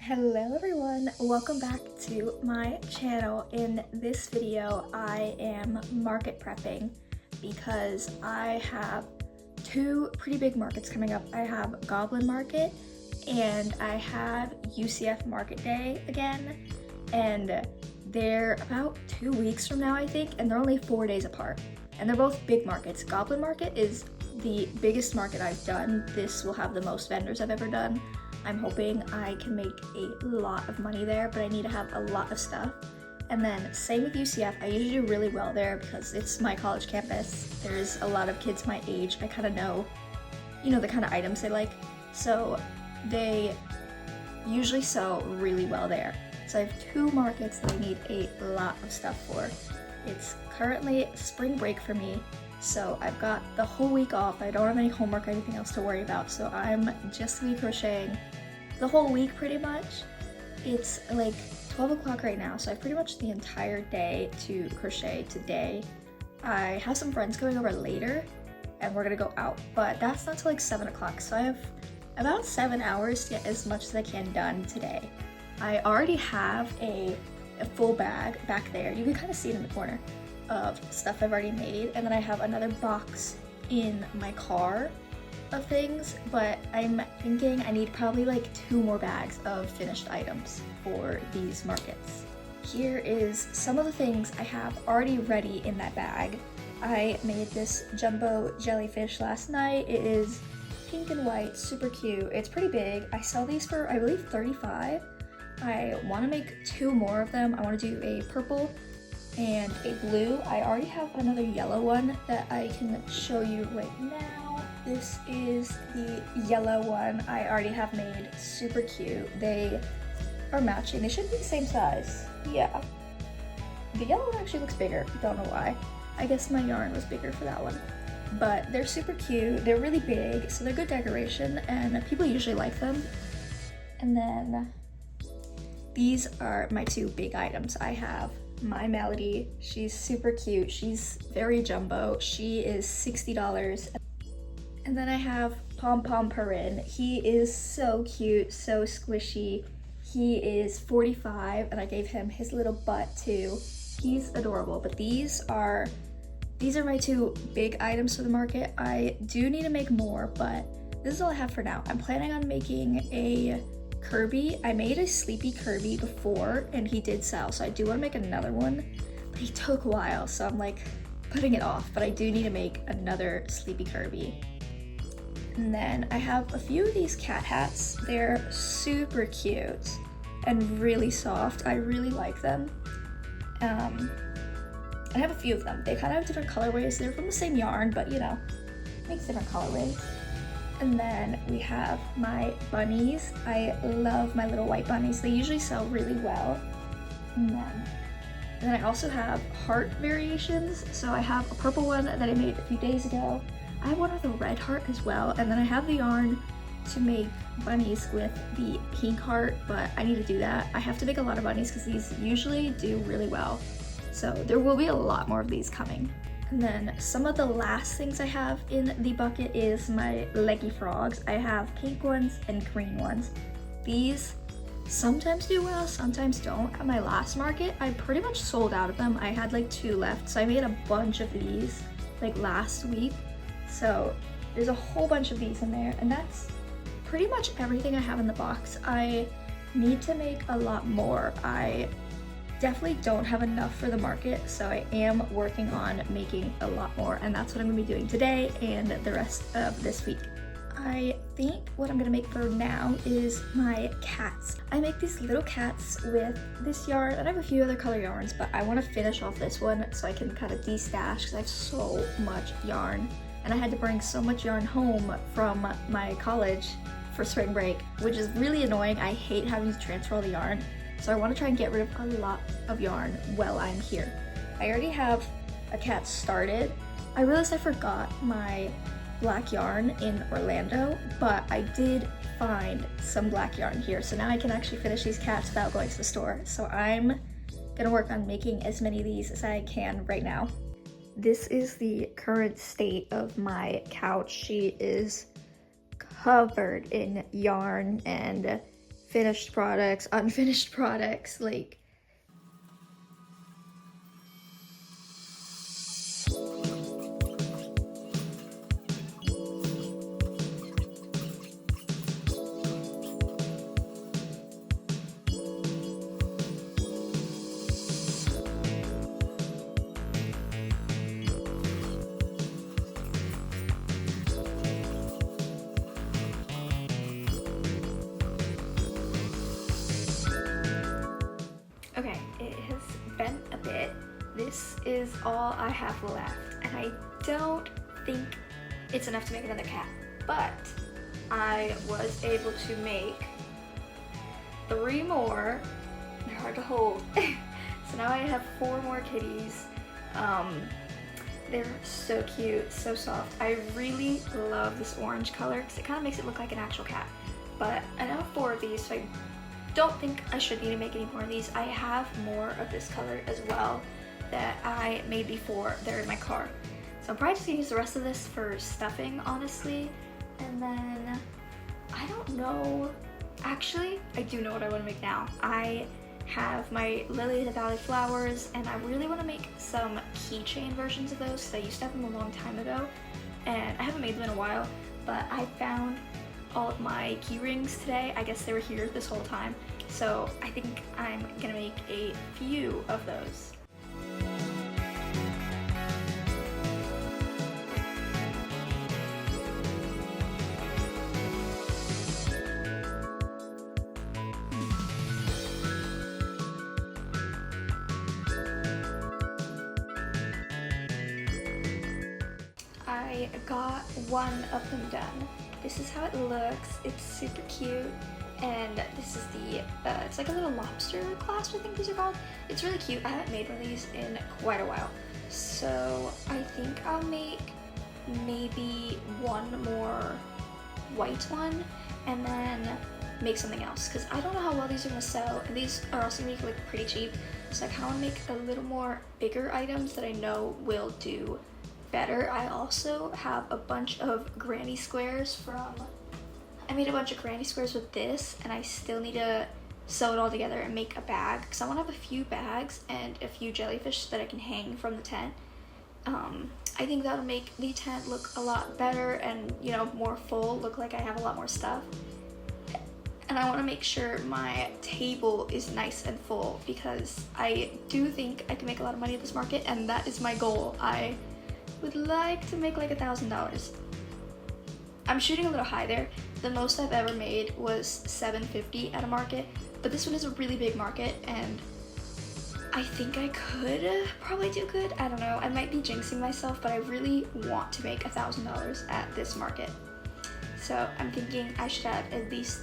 Hello everyone, welcome back to my channel. In this video, I am market prepping because I have two pretty big markets coming up. I have Goblin Market and I have UCF Market Day again, and they're about 2 weeks from now, I think, and they're only 4 days apart. And they're both big markets. Goblin Market is the biggest market I've done. This will have the most vendors I've ever done. I'm hoping I can make a lot of money there, but I need to have a lot of stuff. And then same with UCF, I usually do really well there because it's my college campus. There's a lot of kids my age. I kind of know, the kind of items they like. So they usually sell really well there. So I have two markets that I need a lot of stuff for. It's currently spring break for me, so I've got the whole week off. I don't have any homework or anything else to worry about, so I'm just gonna be crocheting the whole week pretty much. It's like 12 o'clock right now, so I have pretty much the entire day to crochet today. I have some friends coming over later and we're gonna go out, but that's not till like 7 o'clock, so I have about 7 hours to get as much as I can done today. I already have a full bag back there. You can kind of see it in the corner of stuff I've already made, and then I have another box in my car of things, but I'm thinking I need probably like 2 more bags of finished items for these markets. Here is some of the things I have already ready in that bag. I made this jumbo jellyfish last night. It is pink and white, super cute. It's pretty big. I sell these for, I believe, $35. I want to make 2 more of them. I want to do a purple and a blue. I already have another yellow one that I can show you right now. This is the yellow one I already have made. Super cute. They are matching. They should be the same size. Yeah. The yellow one actually looks bigger. Don't know why. I guess my yarn was bigger for that one. But they're super cute. They're really big, so they're good decoration, and people usually like them. And then these are my 2 big items. I have my Melody. She's super cute. She's very jumbo. She is $60. And then I have Pom Pom Perrin. He is so cute, so squishy. He is $45, and I gave him his little butt too. He's adorable. But these are my 2 big items for the market. I do need to make more, but this is all I have for now. I'm planning on making a Kirby. I made a Sleepy Kirby before and he did sell, so I do want to make another one, but he took a while, so I'm like putting it off. But I do need to make another Sleepy Kirby. And then I have a few of these cat hats. They're super cute and really soft. I really like them. I have a few of them. They kind of have different colorways. They're from the same yarn, but makes different colorways. And then we have my bunnies. I love my little white bunnies. They usually sell really well. And then I also have heart variations. So I have a purple one that I made a few days ago. I have one with a red heart as well. And then I have the yarn to make bunnies with the pink heart, but I need to do that. I have to make a lot of bunnies because these usually do really well. So there will be a lot more of these coming. And then some of the last things I have in the bucket is my leggy frogs. I have pink ones and green ones. These sometimes do well, sometimes don't. At my last market, I pretty much sold out of them. I had like 2 left, so I made a bunch of these like last week. So there's a whole bunch of these in there, and that's pretty much everything I have in the box. I need to make a lot more. I definitely don't have enough for the market, so I am working on making a lot more, and that's what I'm gonna be doing today and the rest of this week. I think what I'm gonna make for now is my cats. I make these little cats with this yarn, and I have a few other color yarns, but I wanna finish off this one so I can kind of de-stash because I have so much yarn, and I had to bring so much yarn home from my college for spring break, which is really annoying. I hate having to transfer all the yarn. So I want to try and get rid of a lot of yarn while I'm here. I already have a cat started. I realized I forgot my black yarn in Orlando, but I did find some black yarn here. So now I can actually finish these cats without going to the store. So I'm gonna work on making as many of these as I can right now. This is the current state of my couch. She is covered in yarn and finished products, unfinished products, like. Okay, it has been a bit. This is all I have left, and I don't think it's enough to make another cat, but I was able to make 3 more. They're hard to hold. So now I have 4 more kitties. They're so cute, so soft. I really love this orange color because it kind of makes it look like an actual cat. But I now have 4 of these, so I don't think I should need to make any more of these. I have more of this color as well that I made before. They're in my car. So I'm probably just gonna use the rest of this for stuffing, honestly. And then, I don't know. Actually, I do know what I want to make now. I have my Lily of the Valley flowers, and I really want to make some keychain versions of those because I used to have them a long time ago, and I haven't made them in a while, but I found all of my key rings today. I guess they were here this whole time, so I think I'm gonna make a few of those. I got one of them done. This is how it looks. It's super cute, and this is the, it's like a little lobster clasp, I think these are called. It's really cute. I haven't made one of these in quite a while, so I think I'll make maybe one more white one, and then make something else, because I don't know how well these are going to sell, and these are also going to be like pretty cheap, so I kind of want to make a little more bigger items that I know will do better. I also have a bunch of granny squares I made a bunch of granny squares with this, and I still need to sew it all together and make a bag, because I want to have a few bags and a few jellyfish that I can hang from the tent. I think that'll make the tent look a lot better and, you know, more full, look like I have a lot more stuff. And I want to make sure my table is nice and full, because I do think I can make a lot of money at this market, and that is my goal. I would like to make like $1,000. I'm shooting a little high there. The most I've ever made was $750 at a market, but this one is a really big market, and I think I could probably do good. I don't know, I might be jinxing myself, but I really want to make $1,000 at this market. So I'm thinking I should have at least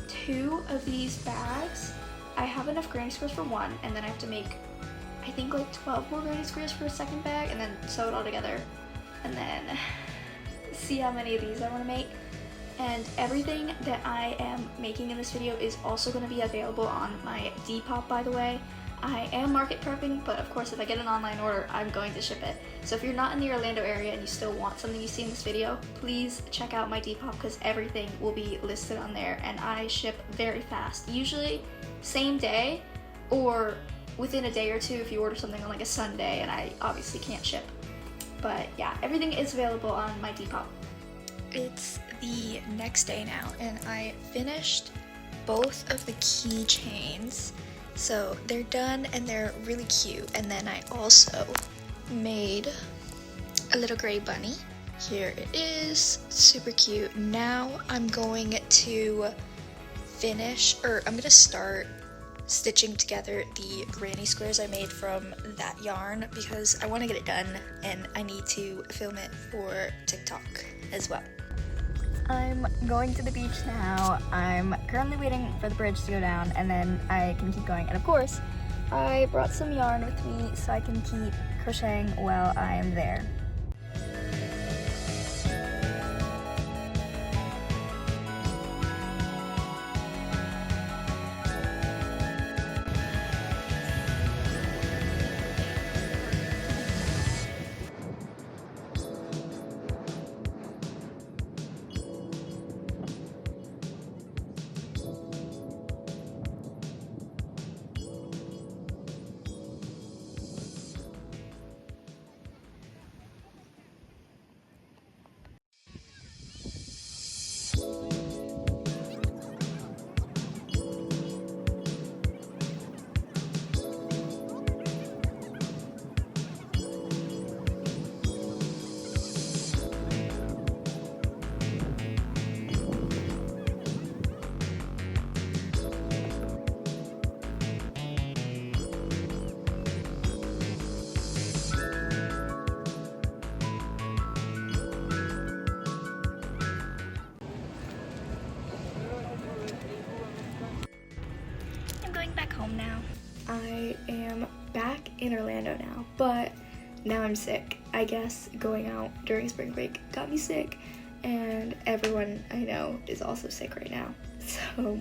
2 of these bags. I have enough granny squares for one, and then I have to make, I think, like 12 more granny squares for a second bag, and then sew it all together, and then see how many of these I want to make. And everything that I am making in this video is also going to be available on my Depop, by the way. I am market prepping, but of course if I get an online order, I'm going to ship it. So if you're not in the Orlando area and you still want something you see in this video, please check out my Depop, because everything will be listed on there, and I ship very fast. Usually same day, or within a day or two if you order something on like a Sunday, and I obviously can't ship. But yeah, everything is available on my Depop. It's the next day now, and I finished both of the keychains. So they're done and they're really cute. And then I also made a little gray bunny. Here it is, super cute. Now I'm going to I'm gonna start stitching together the granny squares I made from that yarn, because I want to get it done and I need to film it for TikTok as well. I'm going to the beach now. I'm currently waiting for the bridge to go down, and then I can keep going. And of course, I brought some yarn with me so I can keep crocheting while I am there. home now. I am back in Orlando now, but now I'm sick. I guess going out during spring break got me sick, and everyone I know is also sick right now. So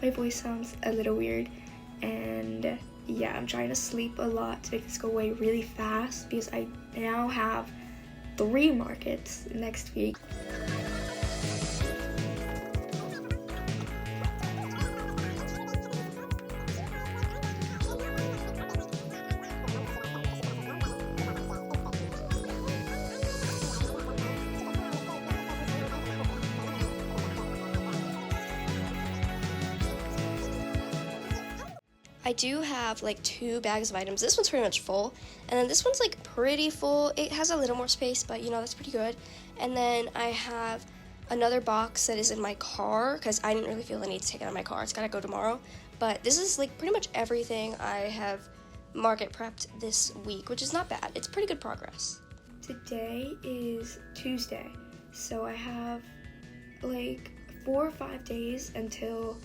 my voice sounds a little weird, and yeah, I'm trying to sleep a lot to make this go away really fast because I now have 3 markets next week. I do have like 2 bags of items. This one's pretty much full, and then this one's like pretty full. It has a little more space, but you know, that's pretty good. And then I have another box that is in my car because I didn't really feel the need to take it out of my car. It's gotta go tomorrow. But this is like pretty much everything I have market prepped this week, which is not bad. It's pretty good progress. Today is Tuesday, so I have like 4 or 5 days until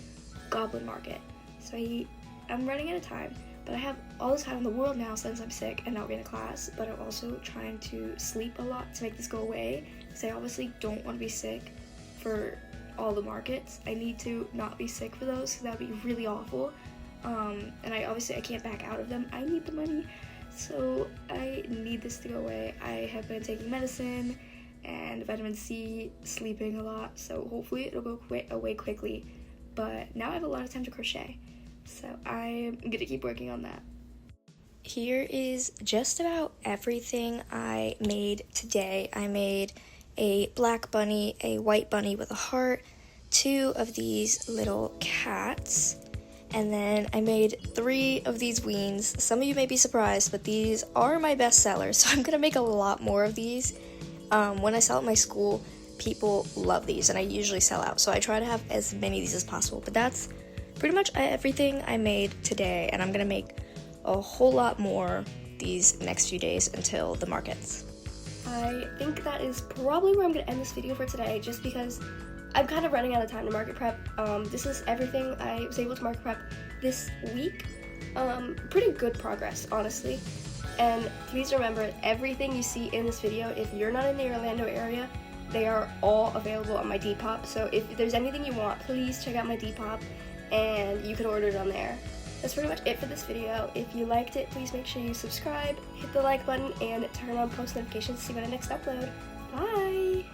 Goblin Market. So I'm running out of time, but I have all the time in the world now since I'm sick and not being in class, but I'm also trying to sleep a lot to make this go away, because I obviously don't want to be sick for all the markets. I need to not be sick for those, so that would be really awful. And I can't back out of them. I need the money, so I need this to go away. I have been taking medicine and vitamin C, sleeping a lot, so hopefully it'll go away quickly. But now I have a lot of time to crochet, so I'm gonna keep working on that. Here is just about everything I made today. I made a black bunny, a white bunny with a heart, 2 of these little cats, and then I made 3 of these weens. Some of you may be surprised, but these are my best sellers, so I'm gonna make a lot more of these. When I sell at my school, people love these, and I usually sell out, so I try to have as many of these as possible. But that's pretty much everything I made today, and I'm gonna make a whole lot more these next few days until the markets. I think that is probably where I'm gonna end this video for today, just because I'm kind of running out of time to market prep. This is everything I was able to market prep this week. Pretty good progress, honestly. And please remember, everything you see in this video, if you're not in the Orlando area, they are all available on my Depop. So if there's anything you want, please check out my Depop, and you can order it on there. That's pretty much it for this video. If you liked it, please make sure you subscribe, hit the like button, and turn on post notifications to see when I next upload. Bye!